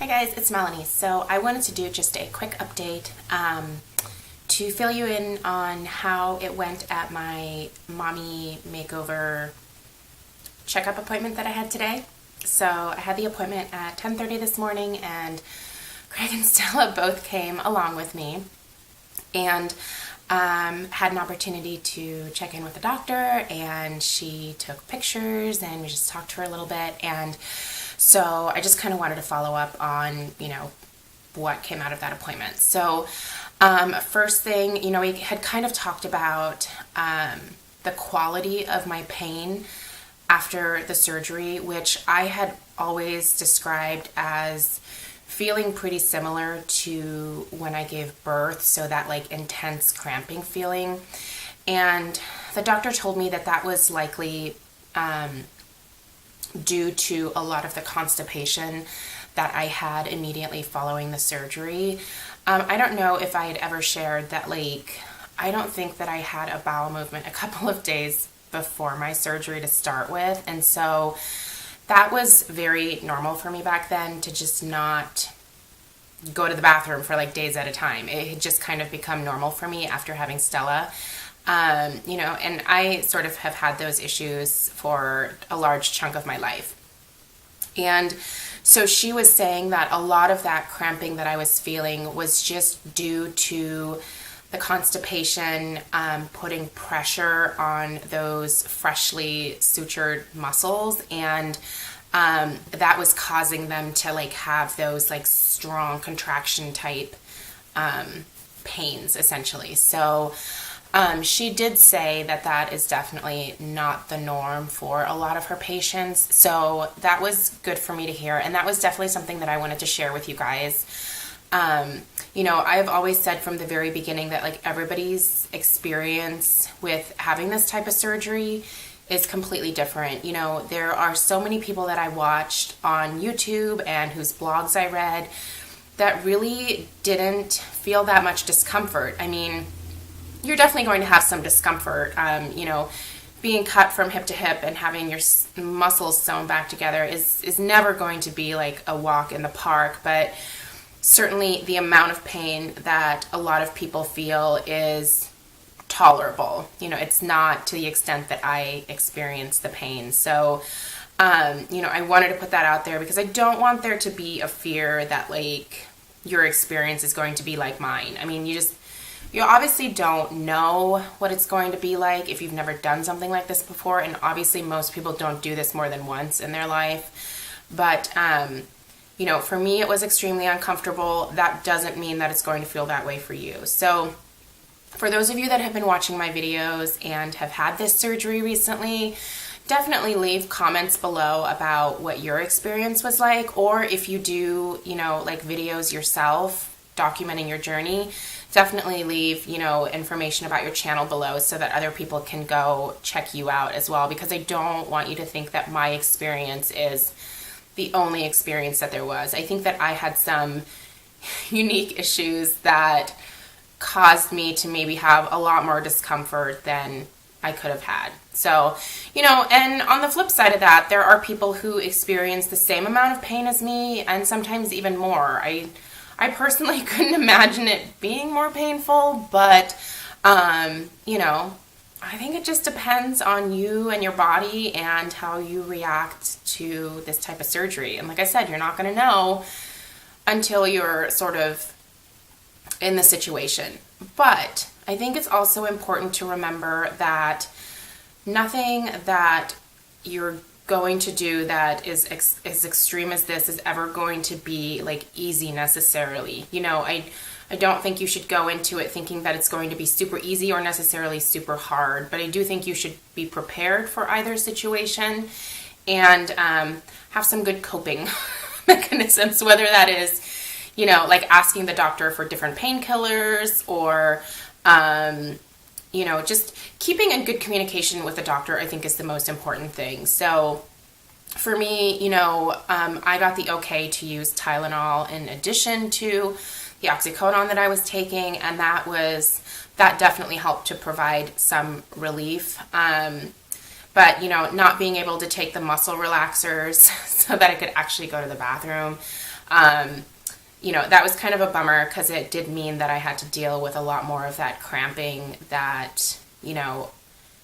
Hi guys, it's Melanie. So I wanted to do just a quick update to fill you in on how it went at my mommy makeover checkup appointment that I had today. So I had the appointment at 10:30 this morning, and Craig and Stella both came along with me and had an opportunity to check in with the doctor, and she took pictures and we just talked to her a little bit. And so I just kind of wanted to follow up on, what came out of that appointment. So first thing, we had kind of talked about the quality of my pain after the surgery, which I had always described as feeling pretty similar to when I gave birth, so that like intense cramping feeling. And the doctor told me that that was likely due to a lot of the constipation that I had immediately following the surgery. I don't know if I had ever shared that, I don't think that I had a bowel movement a couple of days before my surgery to start with. And so that was very normal for me back then, to just not go to the bathroom for days at a time. It had just kind of become normal for me after having Stella. And I sort of have had those issues for a large chunk of my life. And so she was saying that a lot of that cramping that I was feeling was just due to the constipation putting pressure on those freshly sutured muscles, and that was causing them to have those strong contraction type pains essentially. So she did say that that is definitely not the norm for a lot of her patients. So that was good for me to hear. And that was definitely something that I wanted to share with you guys. I've always said from the very beginning that everybody's experience with having this type of surgery is completely different. There are so many people that I watched on YouTube and whose blogs I read that really didn't feel that much discomfort. I mean, you're definitely going to have some discomfort. Being cut from hip to hip and having your muscles sewn back together is never going to be like a walk in the park, but certainly the amount of pain that a lot of people feel is tolerable. It's not to the extent that I experience the pain. So, I wanted to put that out there because I don't want there to be a fear that your experience is going to be like mine. I mean, you obviously don't know what it's going to be like if you've never done something like this before, and obviously most people don't do this more than once in their life. But, for me it was extremely uncomfortable. That doesn't mean that it's going to feel that way for you. So for those of you that have been watching my videos and have had this surgery recently, definitely leave comments below about what your experience was like, or if you do, videos yourself documenting your journey, definitely leave, information about your channel below so that other people can go check you out as well, because I don't want you to think that my experience is the only experience that there was. I think that I had some unique issues that caused me to maybe have a lot more discomfort than I could have had. So, and on the flip side of that, there are people who experience the same amount of pain as me, and sometimes even more. I personally couldn't imagine it being more painful, but, I think it just depends on you and your body and how you react to this type of surgery. And like I said, you're not going to know until you're sort of in the situation. But I think it's also important to remember that nothing that you're going to do that is as extreme as this is ever going to be easy necessarily. I don't think you should go into it thinking that it's going to be super easy or necessarily super hard, but I do think you should be prepared for either situation and have some good coping mechanisms, whether that is, asking the doctor for different painkillers or, just keeping in good communication with the doctor, I think, is the most important thing. So for me, I got the okay to use Tylenol in addition to the oxycodone that I was taking, and that definitely helped to provide some relief. But, not being able to take the muscle relaxers so that I could actually go to the bathroom You know, that was kind of a bummer because it did mean that I had to deal with a lot more of that cramping that, you know,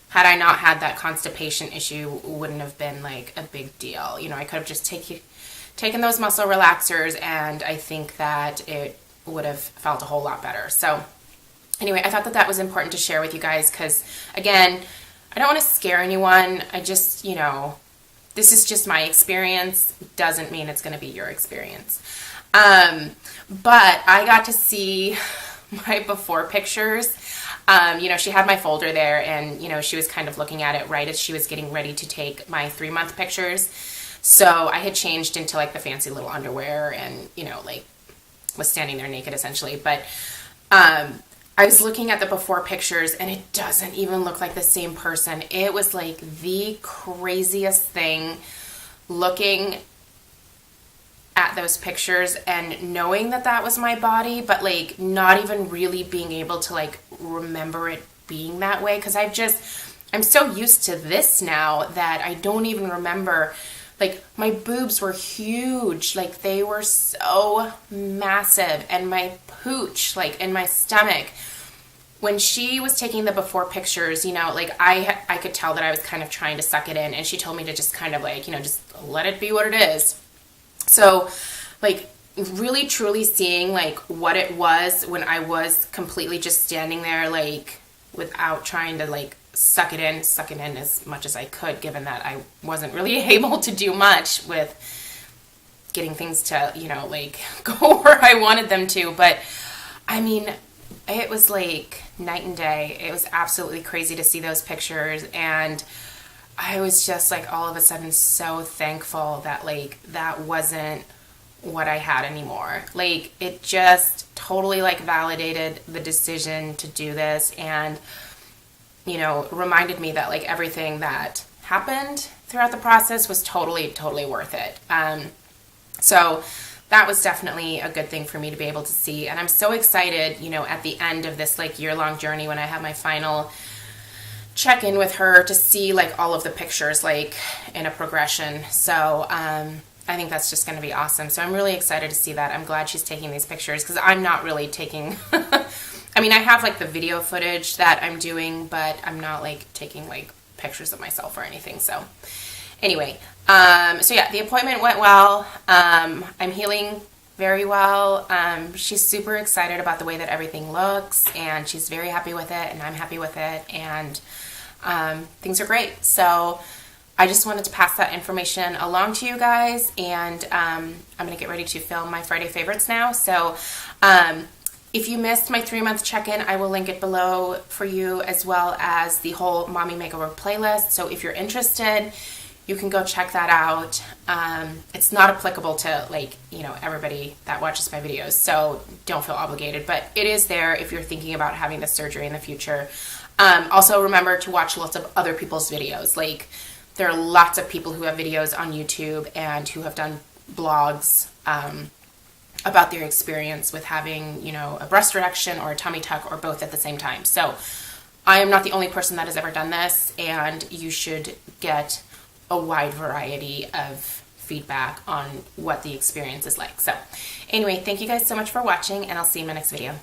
had I not had that constipation issue, wouldn't have been like a big deal. You know, I could have just taken those muscle relaxers, and I think that it would have felt a whole lot better. So anyway, I thought that that was important to share with you guys because, again, I don't want to scare anyone. I just, you know, this is just my experience. Doesn't mean it's going to be your experience. But I got to see my before pictures. You know, she had my folder there, and, you know, she was kind of looking at it right as she was getting ready to take my 3-month pictures. So I had changed into like the fancy little underwear and, you know, like was standing there naked essentially. But I was looking at the before pictures, and it doesn't even look like the same person. It was like the craziest thing looking at those pictures and knowing that that was my body, but like not even really being able to like remember it being that way, because I'm so used to this now that I don't even remember. Like, my boobs were huge, like they were so massive, and my pooch, like in my stomach, when she was taking the before pictures, you know, like I could tell that I was kind of trying to suck it in, and she told me to just kind of like, you know, just let it be what it is. So, like, really truly seeing, like, what it was when I was completely just standing there, like, without trying to, like, suck it in as much as I could, given that I wasn't really able to do much with getting things to, you know, like, go where I wanted them to. But, I mean, it was, like, night and day. It was absolutely crazy to see those pictures, and I was just like all of a sudden so thankful that like that wasn't what I had anymore. Like, it just totally like validated the decision to do this, and, you know, reminded me that like everything that happened throughout the process was totally worth it. So that was definitely a good thing for me to be able to see. And I'm so excited, you know, at the end of this like year-long journey, when I have my final check-in with her, to see like all of the pictures like in a progression. So I think that's just going to be awesome. So I'm really excited to see that. I'm glad she's taking these pictures, because I'm not really taking I mean, I have like the video footage that I'm doing, but I'm not like taking like pictures of myself or anything. So anyway, so yeah, the appointment went well. I'm healing very well. She's super excited about the way that everything looks, and she's very happy with it, and I'm happy with it, and things are great. So I just wanted to pass that information along to you guys, and I'm going to get ready to film my Friday favorites now. So if you missed my 3-month check-in, I will link it below for you, as well as the whole Mommy Makeover playlist. So if you're interested, you can go check that out. It's not applicable to, like, you know, everybody that watches my videos, so don't feel obligated, but it is there if you're thinking about having this surgery in the future. Also, remember to watch lots of other people's videos. Like, there are lots of people who have videos on YouTube and who have done blogs about their experience with having, you know, a breast reduction or a tummy tuck, or both at the same time. So I am not the only person that has ever done this, and you should get a wide variety of feedback on what the experience is like. So anyway, thank you guys so much for watching, and I'll see you in my next video.